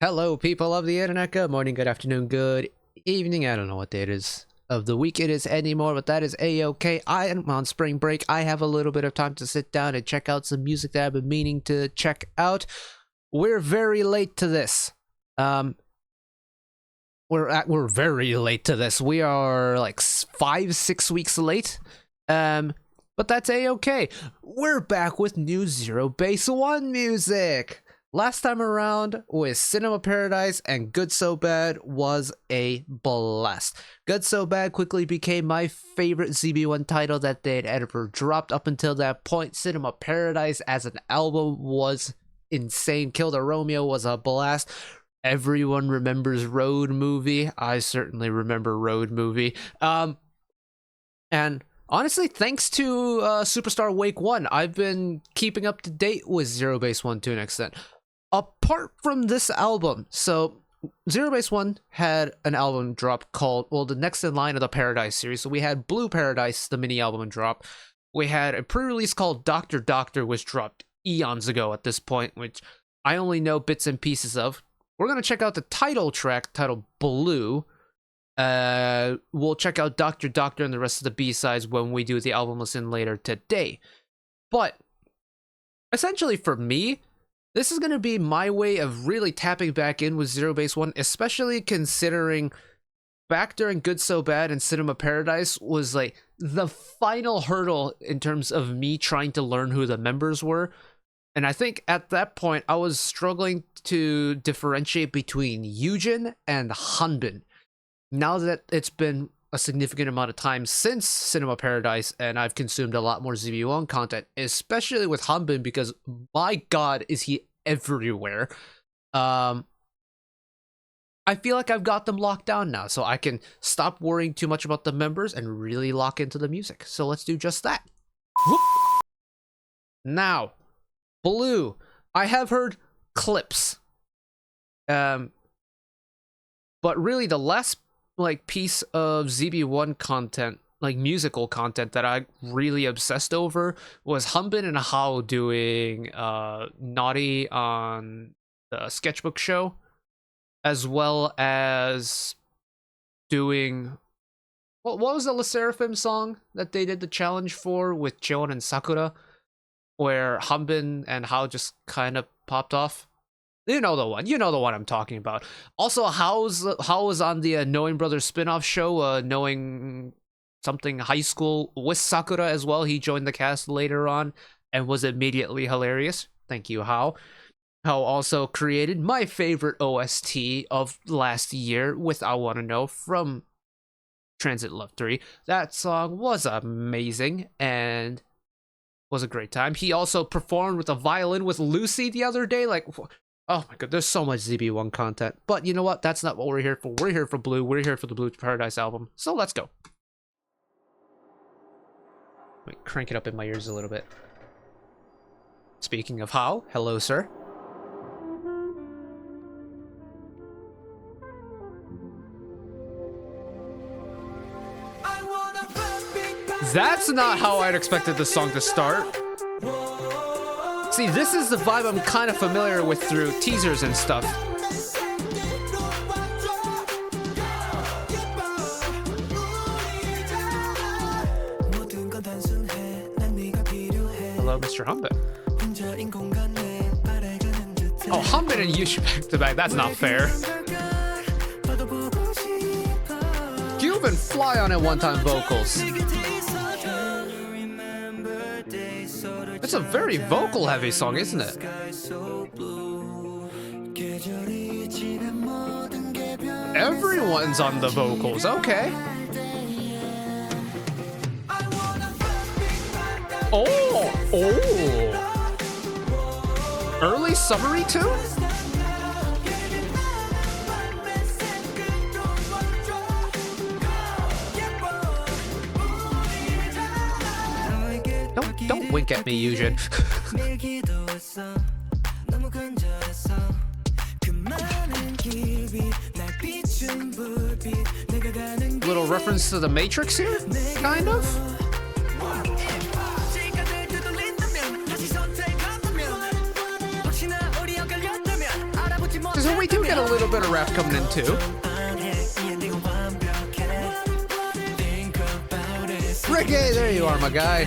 Hello, people of the internet. Good morning, good afternoon, good evening. I don't know what day it is of the week it is anymore, but that is a-okay. I am on spring break. I have a little bit of time to sit down and check out some music that I've been meaning to check out. We're very late to this. We're very late to this. We are like 5-6 weeks late. But that's a-okay. We're back with new ZEROBASEONE music. Last time around with Cinema Paradise and Good So Bad was a blast. Good So Bad quickly became my favorite ZB1 title that they had ever dropped. Up until that point, Cinema Paradise as an album was insane. Kill the Romeo was a blast. Everyone remembers Road Movie. I certainly remember Road Movie. And honestly, thanks to Superstar Wake 1, I've been keeping up to date with ZEROBASEONE to an extent. Apart from this album, so ZEROBASEONE had an album drop called, well, the next in line of the Paradise series. So we had Blue Paradise, the mini album drop. We had a pre-release called Doctor Doctor, which dropped eons ago at this point, which I only know bits and pieces of. We're going to check out the title track titled Blue. We'll check out Doctor Doctor and the rest of the B-sides when we do the album listen later today. But essentially for me, this is going to be my way of really tapping back in with ZEROBASEONE, especially considering back during Good So Bad and Cinema Paradise was like the final hurdle in terms of me trying to learn who the members were. And I think at that point, I was struggling to differentiate between Yujin and Hanbin. Now that it's been a significant amount of time since Cinema Paradise and I've consumed a lot more ZB1 content, especially with Hanbin, because my god is he everywhere. I feel like I've got them locked down now, so I can stop worrying too much about the members and really lock into the music. So let's do just that. Whoop. Now, Blue. I have heard clips. But really the last piece of ZB1 content, like musical content, that I really obsessed over was Hanbin and Hao doing Naughty on the Sketchbook show, as well as doing what was the Le Sserafim song that they did the challenge for with Cheon and Sakura, where Hanbin and Hao just kind of popped off. You know the one I'm talking about. Also, Hao was on the Knowing Brothers spin-off show, Knowing something high school, with Sakura as well. He joined the cast later on and was immediately hilarious. Thank you, Hao. Hao also created my favorite OST of last year with I Wanna Know from Transit Love 3. That song was amazing and was a great time. He also performed with a violin with Lucy the other day. Oh my god, there's so much ZB1 content. But you know what? That's not what we're here for. We're here for Blue. We're here for the Blue Paradise album. So let's go. Wait, crank it up in my ears a little bit. Speaking of Hao, hello, sir. That's not how I'd expected the song to start. See, this is the vibe I'm kind of familiar with through teasers and stuff. Hello, Mr. Hanbin. Oh, Hanbin and Yushi back to back. That's not fair. Cuban Fly on at one-time vocals. It's a very vocal-heavy song, isn't it? Everyone's on the vocals, okay. Oh! Early summery too? Don't wink at me, Yujin. Little reference to the Matrix here, kind of. So we do get a little bit of rap coming in too. Ricky, there you are, my guy.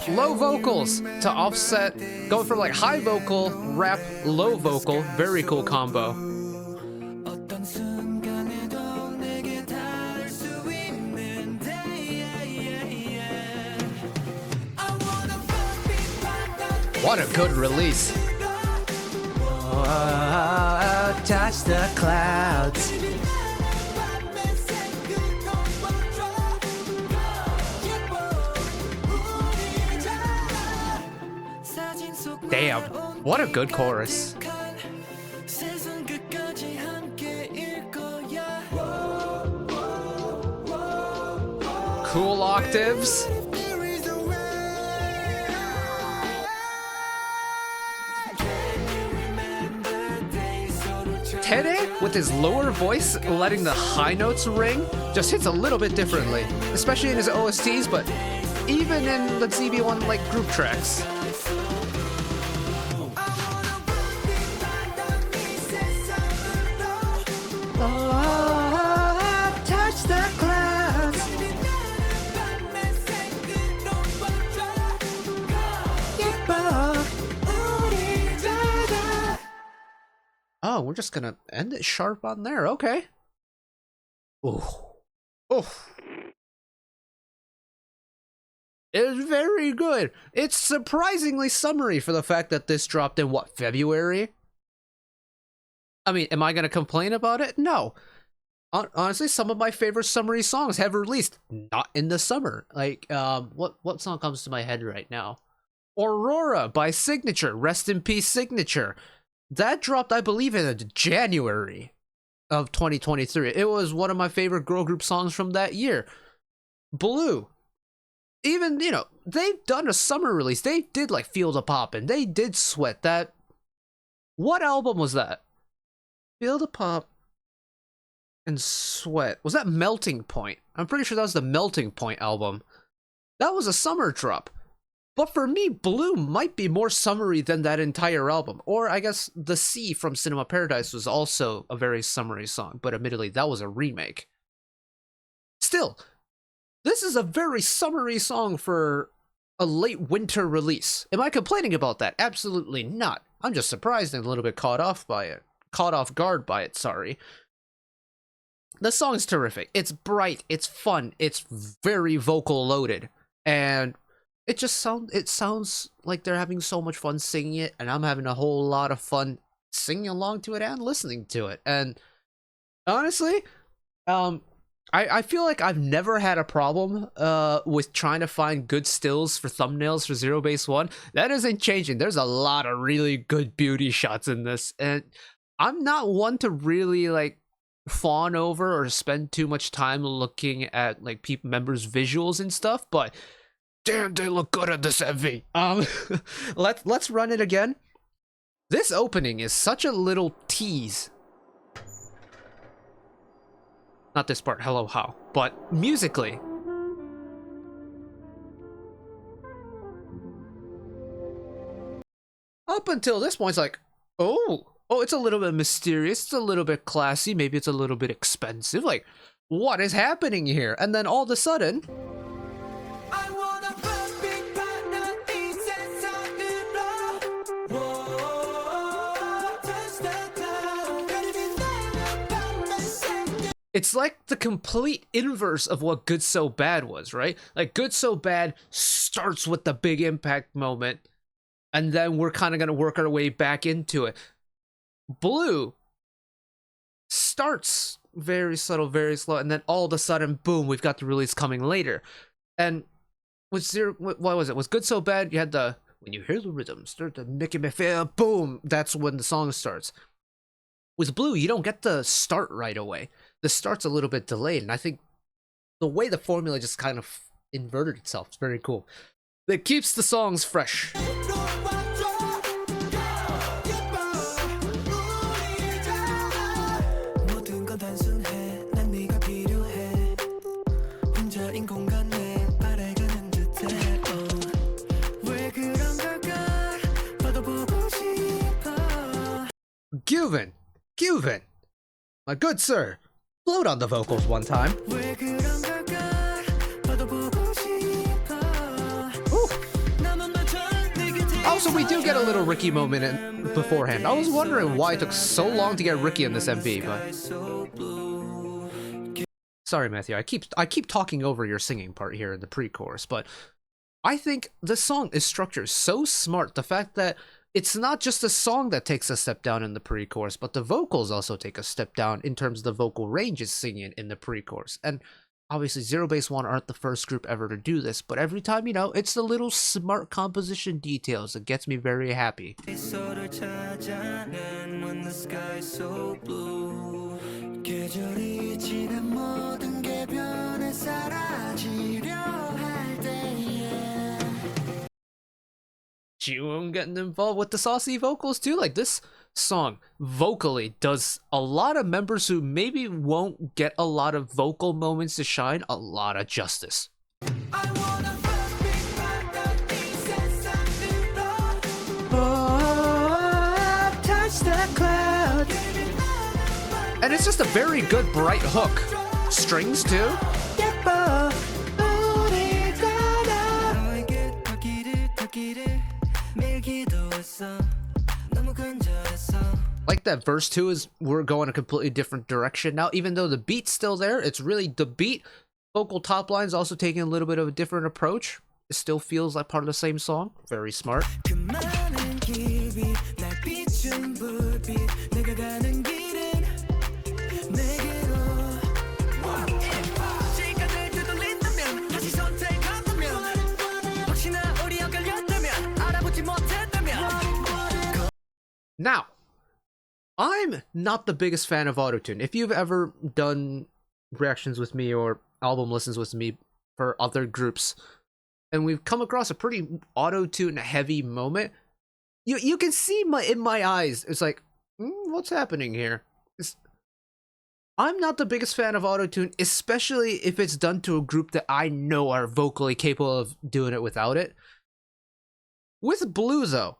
Low vocals to offset, going from like high vocal, rap, low vocal, very cool combo. What a good release. Oh, touch the clouds. Damn, what a good chorus. Cool octaves. Tede, with his lower voice letting the high notes ring, just hits a little bit differently, especially in his OSTs, but even in the ZB1 like group tracks. Oh, touch the clouds. Oh, we're just gonna end it sharp on there. Okay. Ooh. Oof. It's very good. It's surprisingly summery for the fact that this dropped in, what, February? I mean, am I going to complain about it? No. Honestly, some of my favorite summery songs have released not in the summer. Like, what song comes to my head right now? Aurora by Signature. Rest in peace, Signature. That dropped, I believe, in January of 2023. It was one of my favorite girl group songs from that year. Blue. Even, you know, they've done a summer release. They did, like, Feel the Pop, and they did Sweat. That... What album was that? Feel the Pop and Sweat. Was that Melting Point? I'm pretty sure that was the Melting Point album. That was a summer drop. But for me, Blue might be more summery than that entire album. Or I guess The Sea from Cinema Paradise was also a very summery song, but admittedly, that was a remake. Still, this is a very summery song for a late winter release. Am I complaining about that? Absolutely not. I'm just surprised and a little bit caught off guard by it, sorry. The song's terrific. It's bright, it's fun, it's very vocal loaded, and it sounds like they're having so much fun singing it, and I'm having a whole lot of fun singing along to it and listening to it. And honestly, I feel like I've never had a problem with trying to find good stills for thumbnails for ZEROBASEONE. That isn't changing. There's a lot of really good beauty shots in this, and I'm not one to really like fawn over or spend too much time looking at like members' visuals and stuff, but damn, they look good at this MV. Let's run it again. This opening is such a little tease. Not this part, hello how, but musically. Up until this point, it's like, oh, it's a little bit mysterious, it's a little bit classy, maybe it's a little bit expensive. Like, what is happening here? And then all of a sudden, it's like the complete inverse of what Good So Bad was, right? Like, Good So Bad starts with the big impact moment, and then we're kind of going to work our way back into it. Blue starts very subtle, very slow, and then all of a sudden, boom, we've got the release coming later. And what was it? Was Good So Bad? You had the, when you hear the rhythm, start to make me feel, boom, that's when the song starts. With Blue, you don't get the start right away. The start's a little bit delayed, and I think the way the formula just kind of inverted itself is very cool. It keeps the songs fresh. Cuban, my good sir, float on the vocals one time. Ooh. Also, we do get a little Ricky moment beforehand. I was wondering why it took so long to get Ricky in this MV, but sorry, Matthew. I keep talking over your singing part here in the pre-chorus, but I think this song is structured so smart. The fact that it's not just the song that takes a step down in the pre-chorus, but the vocals also take a step down in terms of the vocal ranges singing in the pre-chorus. And obviously, ZEROBASEONE aren't the first group ever to do this, but every time, you know, it's the little smart composition details that gets me very happy. Jiwoon getting involved with the saucy vocals too. Like, this song vocally does a lot of members who maybe won't get a lot of vocal moments to shine a lot of justice. And it's just a very good bright hook. Strings too. Like that verse 2 is we're going a completely different direction now. Even though the beat's still there, it's really the beat. Vocal top line's also taking a little bit of a different approach. It still feels like part of the same song. Very smart. Now, I'm not the biggest fan of autotune. If you've ever done reactions with me or album listens with me for other groups, and we've come across a pretty autotune heavy moment, you can see in my eyes, it's like, what's happening here? I'm not the biggest fan of autotune, especially if it's done to a group that I know are vocally capable of doing it without it. With Blue, though,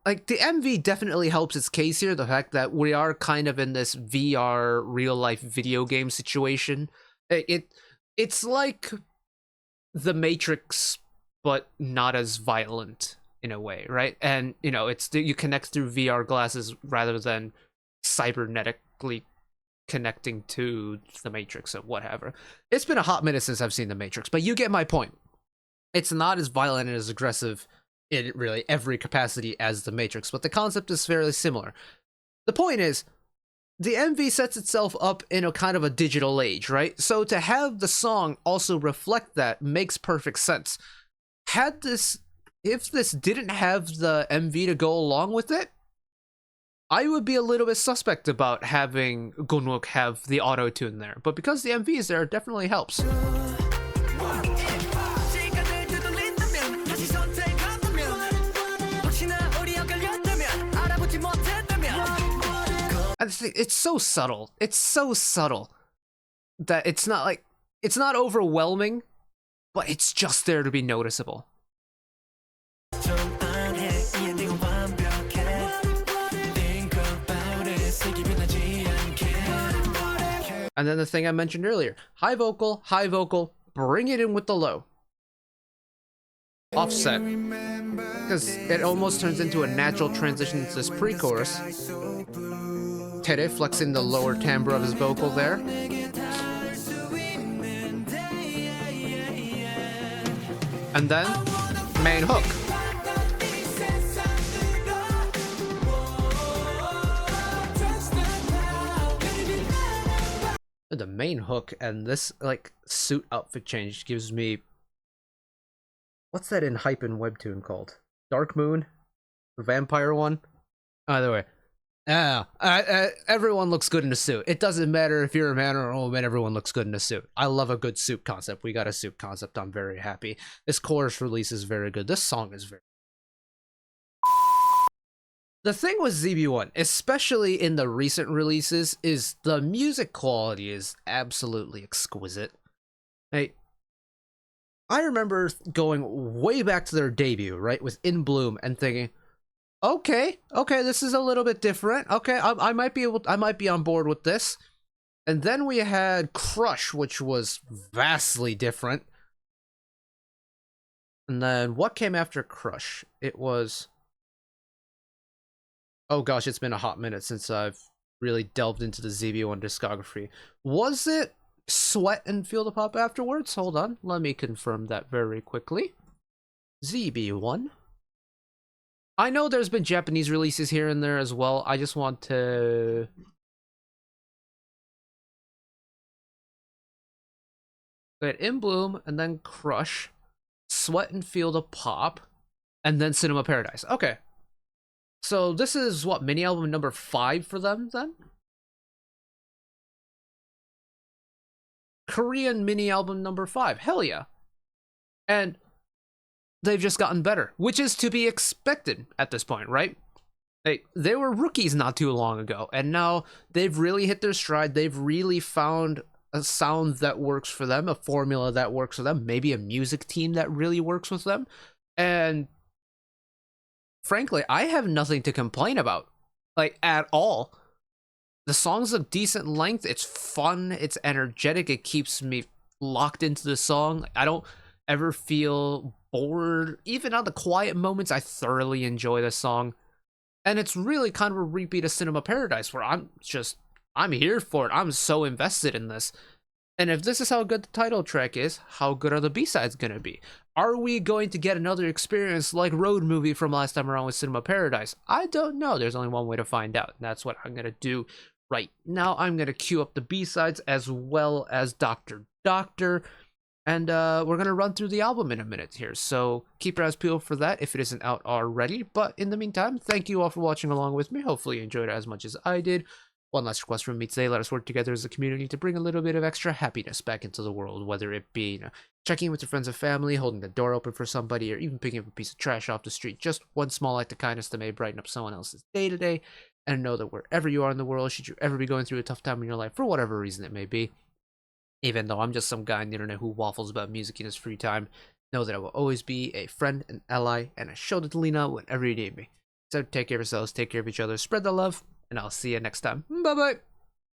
like, the MV definitely helps its case here. The fact that we are kind of in this VR real life video game situation. It's like The Matrix, but not as violent in a way, right? And, you know, you connect through VR glasses rather than cybernetically connecting to The Matrix or whatever. It's been a hot minute since I've seen The Matrix, but you get my point. It's not as violent and as aggressive in really every capacity as The Matrix, but the concept is fairly similar. The point is, the MV sets itself up in a kind of a digital age, right? So to have the song also reflect that makes perfect sense. If this didn't have the MV to go along with it, I would be a little bit suspect about having Gunwook have the auto-tune there. But because the MV is there, it definitely helps. It's so subtle. It's so subtle that it's not overwhelming, but it's just there to be noticeable. And then the thing I mentioned earlier, high vocal, bring it in with the low. Offset. Because it almost turns into a natural transition to this pre-chorus. Tere flexing the lower timbre of his vocal there. And then, main hook. The main hook and this, like, suit outfit change gives me... What's that in Hype and Webtoon called? Dark Moon? The vampire one? Either way. Everyone looks good in a suit. It doesn't matter if you're a man or a woman, everyone looks good in a suit. I love a good suit concept. We got a suit concept. I'm very happy. This chorus release is very good. This song is very... The thing with ZB1, especially in the recent releases, is the music quality is absolutely exquisite. I remember going way back to their debut, right, with In Bloom, and thinking, Okay, okay, this is a little bit different. Okay, I might be able, I might be on board with this. And then we had Crush, which was vastly different. And then what came after Crush? It was, oh gosh, it's been a hot minute since I've really delved into the ZB1 discography. Was it Sweat and Feel the Pop afterwards? Hold on, let me confirm that very quickly. ZB1. I know there's been Japanese releases here and there as well. I just want to... We had In Bloom, and then Crush, Sweat and Feel the Pop, and then Cinema Paradise. Okay. So this is, what, mini album number 5 for them, then? Korean mini album number 5. Hell yeah. And they've just gotten better, which is to be expected at this point, right? They were rookies not too long ago, and now they've really hit their stride. They've really found a sound that works for them, a formula that works for them, maybe a music team that really works with them. And frankly, I have nothing to complain about, like, at all. The song's a decent length, it's fun, it's energetic, it keeps me locked into the song. I don't ever feel bored. Even on the quiet moments, I thoroughly enjoy the song. And it's really kind of a repeat of Cinema Paradise, where I'm here for it. I'm so invested in this. And if this is how good the title track is, how good are the B-sides gonna be? Are we going to get another experience like Road Movie from last time around with Cinema Paradise? I don't know. There's only one way to find out, and that's what I'm gonna do right now. I'm gonna queue up the B-sides as well as Dr. Doctor. And we're going to run through the album in a minute here, so keep your eyes peeled for that if it isn't out already. But in the meantime, thank you all for watching along with me. Hopefully you enjoyed it as much as I did. One last request from me today: let us work together as a community to bring a little bit of extra happiness back into the world, whether it be, you know, checking in with your friends and family, holding the door open for somebody, or even picking up a piece of trash off the street. Just one small act of kindness that may brighten up someone else's day today. And know that wherever you are in the world, should you ever be going through a tough time in your life, for whatever reason it may be, even though I'm just some guy on the internet who waffles about music in his free time, know that I will always be a friend, an ally, and a shoulder to lean on whenever you need me. So take care of yourselves, take care of each other, spread the love, and I'll see you next time. Bye-bye!